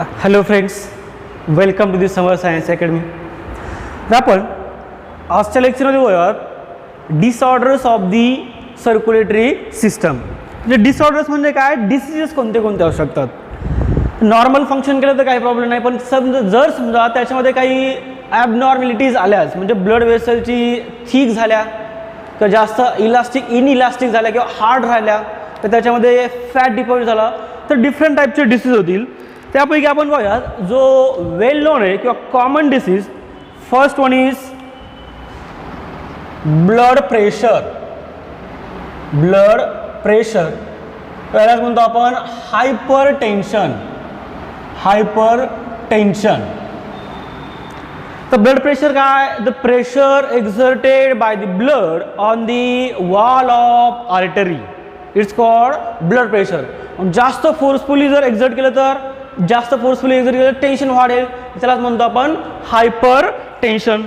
Hello friends, welcome to the summer science academy. तर आपण आजच्या लेक्चरमध्ये बघूयात disorders of the circulatory system. म्हणजे डिसऑर्डर्स म्हणजे काय, डिसीजेस कोणते कोणते असू शकतात. नॉर्मल फंक्शन केलं तर काही प्रॉब्लेम नाही, पण समजा त्याच्यामध्ये काही ॲबनॉर्मॅलिटीज आल्यास, म्हणजे ब्लड वेसलची थिक झाल्या किंवा जास्त इनइलास्टिक झाल्या किंवा हार्ड राहिल्या, तर त्याच्यामध्ये फॅट डिपॉझिट झाला, तर डिफरंट टाईपचे डिसीज होतील. त्यापैकी आपण बघूयात जो वेल नोन आहे किंवा common disease. First one is blood pressure. त्यालाच म्हणतो आपण हायपर टेन्शन. तर ब्लड प्रेशर काय, the pressure exerted by the blood on the wall of artery, it's called blood pressure. जास्त फोर्सफुली जर एक्झर्ट केलं तर टेन्शन वाढेल, त्यालाच म्हणतो आपण हायपर टेन्शन.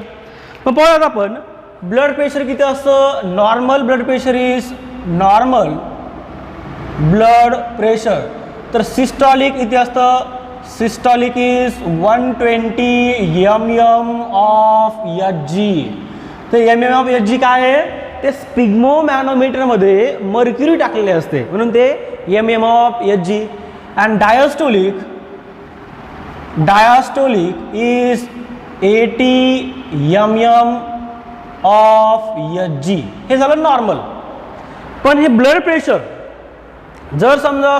मग पाहूयात आपण ब्लड प्रेशर किती असतं. Normal blood pressure is normal blood pressure. तर सिस्टॉलिक किती असतं, systolic is 120 mm of Hg. तर mm ऑफ Hg काय आहे, ते स्पिग्मोमॅनोमीटरमध्ये मर्क्युरी टाकलेले असते, म्हणून ते mm of Hg. And diastolic is 80 mm of Hg. हे झालं नॉर्मल. पण हे ब्लड प्रेशर जर समजा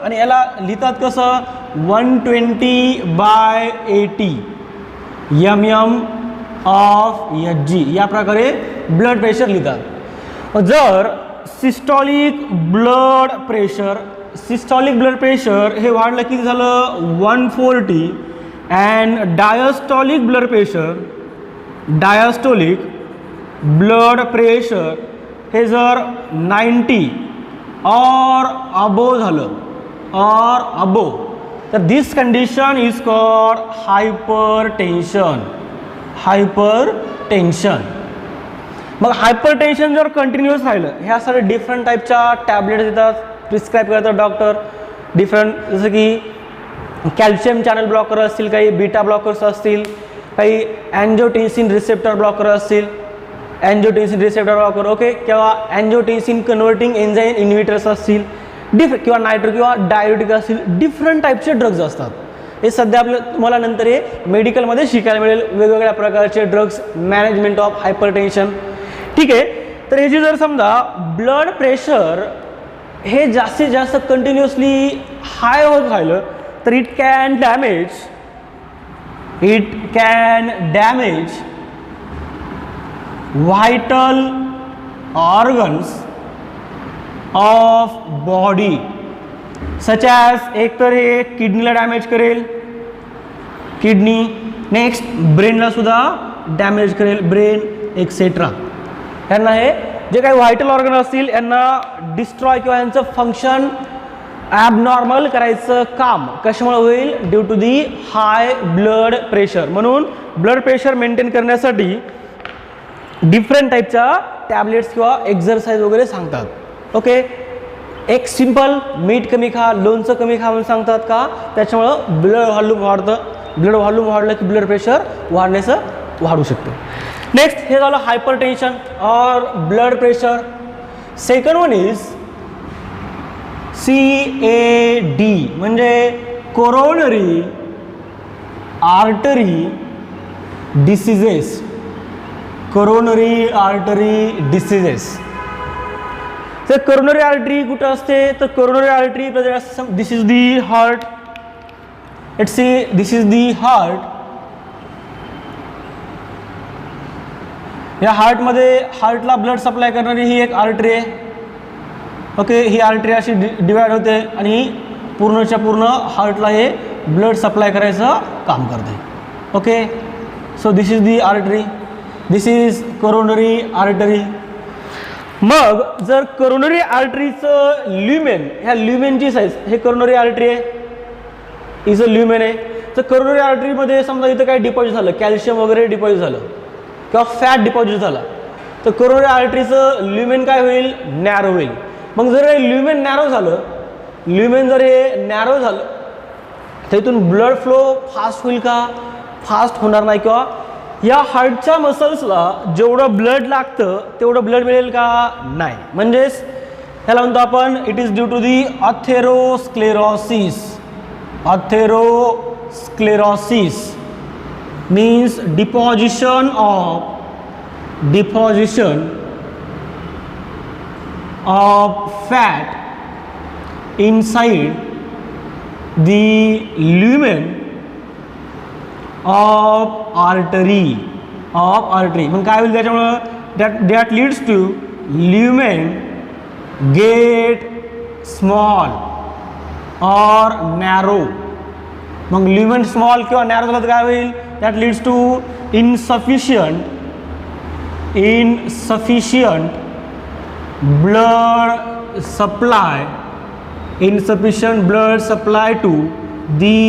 आणि याला लिहितात कसं, 120/80 mm ऑफ Hg, या प्रकारे ब्लड प्रेशर लिहितात. जर सिस्टॉलिक ब्लड प्रेशर हे वाढलं किती झालं, 140. अँड डायस्टॉलिक ब्लड प्रेशर हे जर 90 और अबो झालं, तर दिस कंडिशन इज कॉल्ड हायपरटेन्शन. मग हायपरटेन्शन जर कंटिन्युअस राहिलं, ह्यासाठी डिफरंट टाईपच्या टॅबलेट्स देतात, प्रिस्क्राईब करतात डॉक्टर. डिफरंट, जसं की कॅल्शियम चॅनल ब्लॉकर असतील, काही बीटा ब्लॉकर्स असतील, काही अँजिओटेन्सिन रिसेप्टर ब्लॉकर असतील, ओके, किंवा अँजिओटेन्सिन कन्व्हर्टिंग एन्झाईम इन्हिबिटर्स असतील, किंवा नायट्रो किंवा डायरेटिक असतील. डिफरंट टाईपचे ड्रग्ज असतात. हे सध्या तुम्हाला नंतर हे मेडिकलमध्ये शिकायला मिळेल, वेगवेगळ्या प्रकारचे ड्रग्स, मॅनेजमेंट ऑफ हायपरटेन्शन. ठीक आहे. तर ह्याची जर समजा ब्लड प्रेशर हे जास्तीत जास्त कंटिन्युअसली हाय होत राहिलं, तर it can damage vital organs of body, such as, एक तर हे किडनीला डॅमेज करेल, नेक्स्ट ब्रेनला सुद्धा डॅमेज करेल, ब्रेन एक्सेट्रा. यांना हे जे काही व्हायटल ऑर्गन असतील यांना डिस्ट्रॉय किंवा यांचं फंक्शन ॲबनॉर्मल करायचं काम कशामुळे होईल, due to the high blood pressure. म्हणून ब्लड प्रेशर मेंटेन करण्यासाठी डिफरंट टाईपच्या टॅबलेट्स किंवा एक्झरसाइज वगैरे सांगतात. ओके, एक सिंपल मीठ कमी खा, लोणचं कमी खा म्हणून सांगतात का, त्याच्यामुळं ब्लड व्हॉल्यूम वाढतं. ब्लड व्हॉल्यूम वाढलं की ब्लड प्रेशर वाढू शकतं. नेक्स्ट, हे झालं हायपरटेन्शन और blood pressure. Second one is CAD, म्हणजे कोरोनरी आर्टरी डिसीजेस. तर कोरोनरी आर्टरी कुठं असते, तर coronary artery, this is the heart. या हार्टला ब्लड सप्लाय करणारी ही एक आर्टरी आहे. ओके, ही आर्टरी अशी डिवाइड होते आणि पूर्णच्या पूर्ण हार्टला हे ब्लड सप्लाय करायचं काम करते. Okay, so this is the artery, this is coronary artery. मग जर कोरोनरी आर्टरीचं ल्युमेन, ह्या ल्युमेनची साईज, हे कोरोनरी आर्टरी आहे, इज अ ल्युमेन आहे. तर कोरोनरी आर्टरीमध्ये समजा इथं काय डिपॉझिट झालं, कॅल्शियम वगैरे डिपॉझिट झालं किंवा फॅट डिपॉझिट झाला, तर कोरोनरी आर्टरीचं ल्युमेन काय होईल, नॅरो होईल. मग जर हे ल्युमेन नॅरो झालं, तर इथून ब्लड फ्लो फास्ट होईल का? फास्ट होणार नाही. किंवा या हार्टच्या मसल्सला जेवढं ब्लड लागतं तेवढं ब्लड मिळेल का? नाही. म्हणजेच ह्याला म्हणतो आपण it is due to the atherosclerosis. Atherosclerosis means deposition of fat inside the lumen of artery. मग काय होईल त्याच्यामुळं? that leads to lumen get small or narrow. मग lumen small किंवा narrow झालं तर काय होईल? that leads to insufficient blood supply to the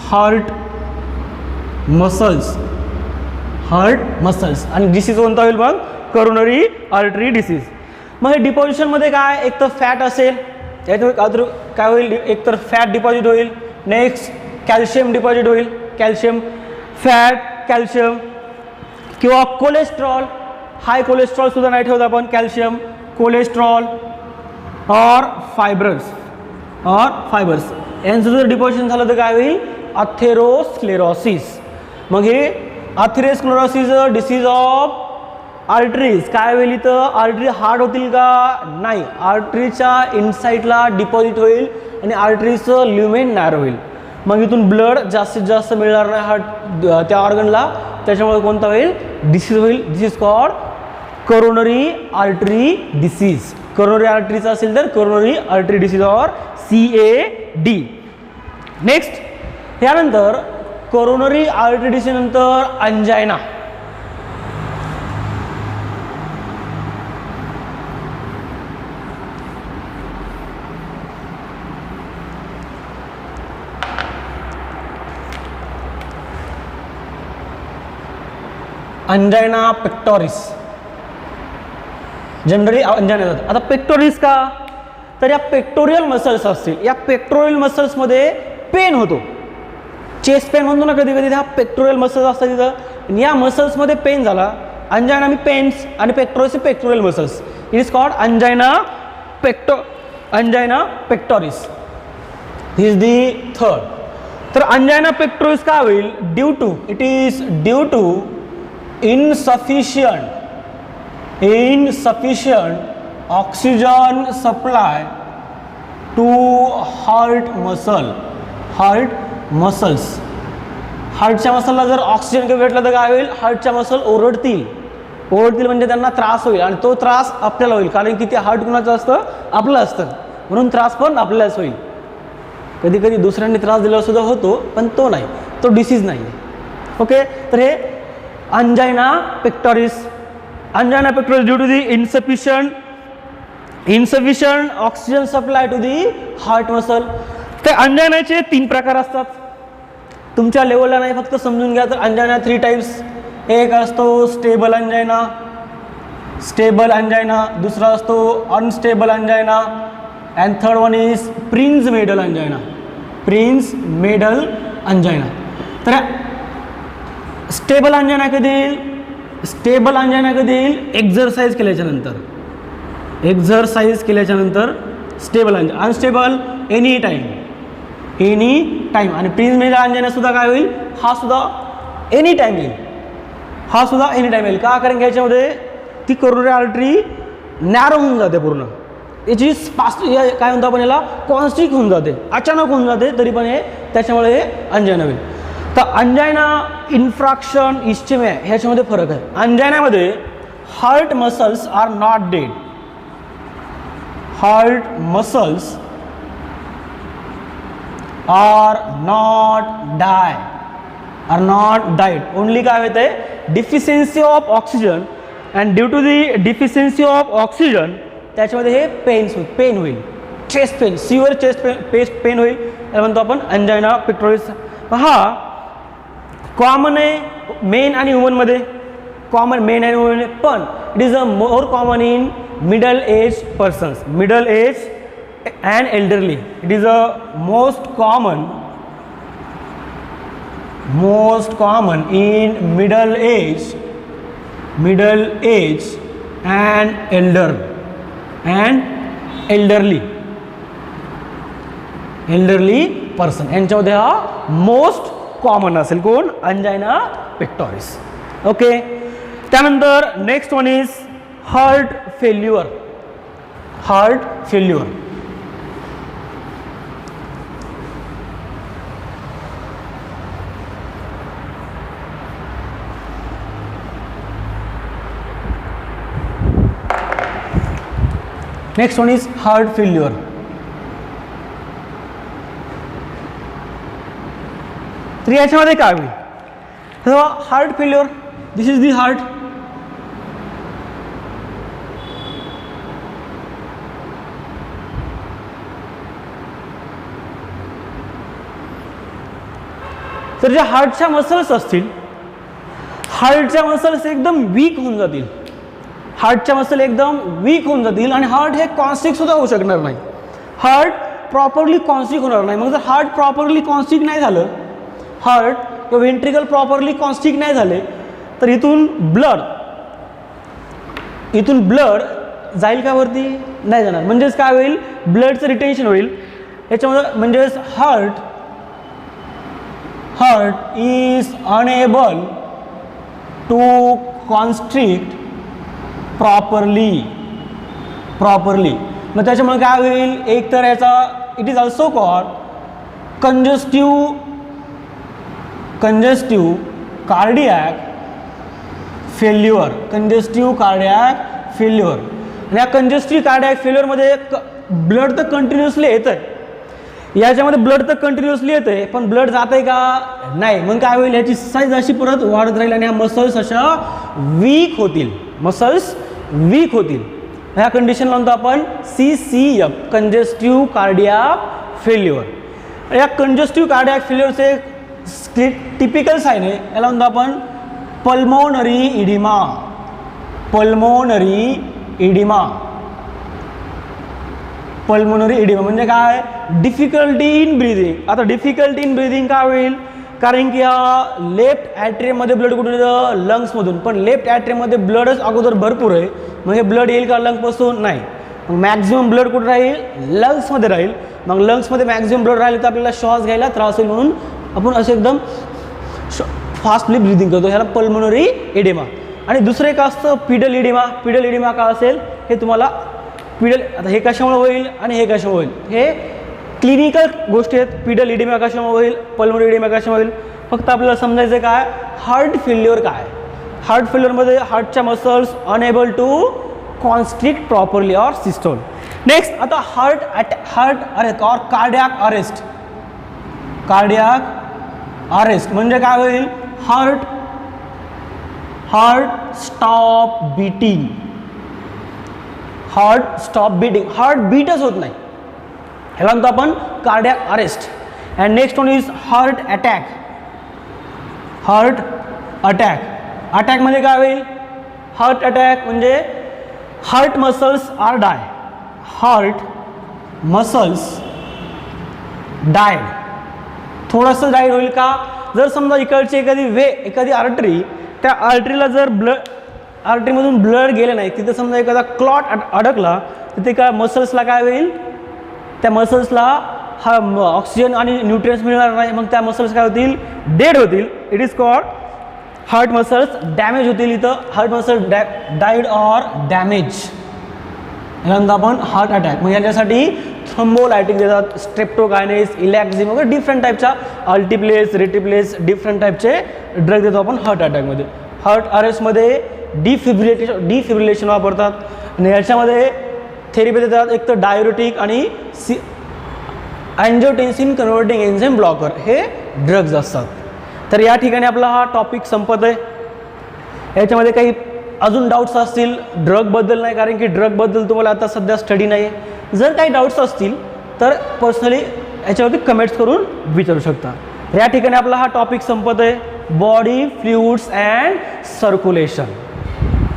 heart muscles. आणि डिसीज कोणता होईल मग? Coronary artery disease. मग हे डिपॉझिशनमध्ये काय? एक तर फॅट असेल, त्याच्यावर काय होईल? एक तर फॅट डिपॉझिट होईल, नेक्स्ट कॅल्शियम डिपॉझिट होईल, कॅल्शियम, फॅट, कॅल्शियम किंवा कोलेस्ट्रॉल. हाय कोलेस्ट्रॉल सुद्धा नाही ठेवत आपण, कॅल्शियम, कोलेस्ट्रॉल और फायबर्स यांचं जर डिपॉझिशन झालं तर काय होईल? अथेरोस्क्लेरोसिस. मग हे अथेरोस्क्लेरोसिस डिसीज ऑफ आर्टरीज काय होईल? इथं आर्टरी हार्ड होतील का? नाही. आर्टरीच्या इनसाईडला डिपॉझिट होईल आणि आर्टरीचं ल्युमेन नॅरो होईल. मग इथून ब्लड जास्तीत जास्त मिळणार नाही हार्ट त्या ऑर्गनला, त्याच्यामुळे कोणता होईल? डिसीज होईल. This is called coronary artery disease. Coronary आर्टरीचा असेल तर करोनरी आर्टरी डिसीज और CAD. नेक्स्ट यानंतर करोनरी आर्टरी डिसीज नंतर अंजायना. अंजायना पेक्टोरिस, जनरली अंजायना जातात. आता पेक्टोरिस का? तर या पेक्टोरियल मसल्स असतील, या पेक्टोरियल मसल्समध्ये पेन होतो. चेस्ट पेन म्हणतो ना कधी कधी, हा पेक्टोरियल मसल्स असतात तिथं. या मसल्समध्ये पेन झाला, अंजायना मी पेन्स आणि pectoris pectoral muscles. It is called angina pectoris. ही इज दी थर्ड. तर अंजायना पेक्टोरिस का होईल? It is due to insufficient oxygen supply to heart muscles. हार्टच्या मसलला जर ऑक्सिजन कमी भेटला तर काय होईल? हार्टच्या मसल ओरडतील म्हणजे त्यांना त्रास होईल आणि तो त्रास आपल्याला होईल, कारण की ते हार्ट कुणाचं असतं? आपलं असतं, म्हणून त्रास पण आपल्यालाच होईल. कधी कधी दुसऱ्यांनी त्रास दिला सुद्धा होतो, पण तो नाही, तो डिसीज नाही. ओके, तर हे angina pectoris due to the insufficient oxygen supply to the heart muscle. तर अंजायनाचे 3 प्रकार असतात. तुमच्या लेवलला नाही, फक्त समजून घ्या. तर अंजायना 3 टाइप्स. एक असतो स्टेबल अंजायना, दुसरा असतो unstable angina, and third one is Prinzmetal angina. तर स्टेबल अंजायना कधी येईल? एक्झरसाइज केल्याच्या नंतर stable angina. Unstable any time. आणि प्रिन्स मेडल अंजायना सुद्धा काय होईल? हा सुद्धा एनी टाइम येईल. का? कारण की याच्यामध्ये ती करोनरी आर्टरी नॅरो होऊन जाते पूर्ण. याची काय म्हणतो आपण याला? कॉन्स्टिक होऊन जाते, अचानक होऊन जाते, तरी पण हे त्याच्यामुळे हे अंजायना होईल. तर अंजायना, इन्फ्रॅक्शन, इस्चेमिया ह्याच्यामध्ये फरक आहे. अंजायनामध्ये heart muscles are not dead. Are not died. Only काय होते? Deficiency of oxygen, and due to the deficiency of oxygen त्याच्यामध्ये हे पेन होईल. Chest pain, severe chest pain होईल. त्याला म्हणतो आपण अंजायना पेक्टोरिस. हा कॉमन आहे मेन आणि वुमनमध्ये, पण it is a more common in middle age and elderly. It is a most common most common in middle age and elderly person यांच्यामध्ये हा मोस्ट कॉमन असेल कोण अंजायना पेक्टोरिस. ओके, त्यानंतर next one is heart failure. Next one is heart failure. तर याच्यामध्ये काय होईल, तेव्हा heart failure, this is the heart. तर ज्या हार्टच्या मसल्स असतील, हार्टच्या मसल्स एकदम वीक होऊन जातील, आणि हार्ट हे कॉन्स्ट्रिक्ट सुद्धा होऊ शकणार नाही. हार्ट प्रॉपरली कॉन्स्ट्रिक्ट होणार नाही. मग जर हार्ट प्रॉपरली कॉन्स्ट्रिक्ट नाही झालं, हार्ट किंवा व्हेंट्रिकल प्रॉपरली कॉन्स्ट्रिक्ट नाही झाले, तर इथून ब्लड जाईल का वरती, नाही जाणार. म्हणजेच काय होईल, ब्लडचं रिटेन्शन होईल याच्यामध्ये. म्हणजेच heart is unable to constrict properly. मग त्याच्यामुळे काय होईल, एक तर याचा it is also called congestive cardiac failure. आणि या कंजेस्टिव्ह कार्डियक फेल्युअरमध्ये ब्लड तर कंटिन्युअसली येतं, याच्यामध्ये ब्लड तर कंटिन्युअसली येते, पण ब्लड जात आहे का नाही. मग काय होईल, ह्याची साईज अशी परत वाढत राहील आणि ह्या मसल्स अशा वीक होतील. ह्या कंडिशनला म्हणतो आपण CCF, कंजेस्टिव्ह कार्डियक फेल्युअर. या कंजेस्टिव्ह कार्डियक फेल्युअरचे टिपिकल साईन आहे, याला म्हणतो आपण पल्मोनरी इडिमा. म्हणजे काय, डिफिकल्टी इन ब्रीदिंग. आता डिफिकल्टी इन ब्रीदिंग काय होईल, कारण की हा लेफ्ट ॲट्रियममध्ये ब्लड कुठून येतं, लंग्समधून. पण लेफ्ट ॲट्रियममध्ये ब्लडच अगोदर भरपूर आहे, मग हे ब्लड येईल का लंग्सपासून, नाही. मग मॅक्झिमम ब्लड कुठं राहील, लंग्समध्ये राहील. मग लंग्समध्ये मॅक्झिमम ब्लड राहील तर आपल्याला श्वास घ्यायला त्रास होईल, म्हणून आपण असं एकदम फास्टली ब्रीदिंग करतो, ह्याला पल्मोनरी इडिमा. आणि दुसरं एक असतं पिडल इडिमा का असेल हे तुम्हाला आता हे कशामुळे होईल आणि हे कशामुळे होईल, हे क्लिनिकल गोष्टी आहेत. पिडल इडिमा कशामुळे होईल, पल्मोनरी इडिमा कशामुळे होईल, फक्त आपल्याला समजायचं काय, हार्ट फेल्युअर काय. हार्ट फेल्युअरमध्ये हार्टच्या muscles unable to constrict properly or systole. Next आता हार्ट और कार्डियक अरेस्ट म्हणजे काय होईल, हार्ट स्टॉप बीटिंग, हार्ट बीटच होत नाही, ह्याला म्हणतो आपण cardiac arrest. And next one is heart attack मध्ये काय होईल, हार्ट अटॅक म्हणजे हार्ट मसल्स डायड. थोडंसं डायड होईल का, जर समजा इकडची एखादी आर्टरी, त्या आर्टरीला जर आर्टरीमधून ब्लड गेलं नाही, तिथे समजा एखादा क्लॉट अडकला, तिथे काय मसल्सला काय होईल, त्या मसल्सला हा ऑक्सिजन आणि न्यूट्रियन्स मिळणार नाही, मग त्या मसल्स काय होतील, डेड होतील. It is called heart muscles damage होतील. इथं heart muscle died or damage, यानंतर आपण हार्ट अटॅक. मग याच्यासाठी थ्रोम्बोलायटिक देतात, स्ट्रेप्टोकायनेस, इलॅक्झिम वगैरे डिफरंट टाईपच्या, अल्टिप्लेस, रेटिप्लेस, डिफरंट टाईपचे ड्रग देतो आपण हार्ट अटॅकमध्ये. हार्ट अरेस्टमध्ये डिफिब्रिलेशन वापरतात, आणि याच्यामध्ये थेरपी देतात, एक तर डायुरेटिक आणि अँजिओटेन्सिन कन्व्हर्टिंग एन्झाईम ब्लॉकर, हे ड्रग्ज असतात. तर या ठिकाणी आपला हा टॉपिक संपत आहे. याच्यामध्ये काही अजून डाऊट्स असतील ड्रगबद्दल, नाही कारण की ड्रगबद्दल तुम्हाला आता सध्या स्टडी नाही आहे. जर काही डाऊट्स असतील तर पर्सनली याच्यावरती कमेंट्स करून विचारू शकता. या ठिकाणी आपला हा टॉपिक संपत आहे, बॉडी फ्लुइड्स अँड सर्क्युलेशन.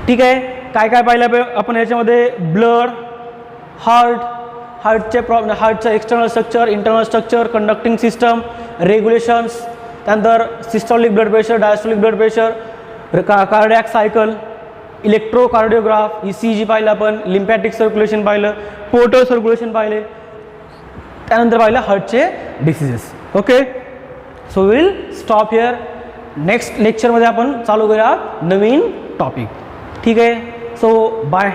ठीक आहे, काय काय पाहिलं आपण याच्यामध्ये, ब्लड, हार्टचे हार्टचं external structure, internal structure, conducting system, regulations, त्यानंतर systolic blood pressure, diastolic blood pressure, cardiac cycle, electrocardiograph, ECG पाहिलं आपण, लिम्फॅटिक सर्क्युलेशन पाहिलं, पोर्टल सर्क्युलेशन पाहिले, त्यानंतर पाहिलं हार्टचे diseases. Okay, so will stop here. Next लेक्चरमध्ये आपण चालू करूया नवीन टॉपिक. ठीक आहे, सो बाय.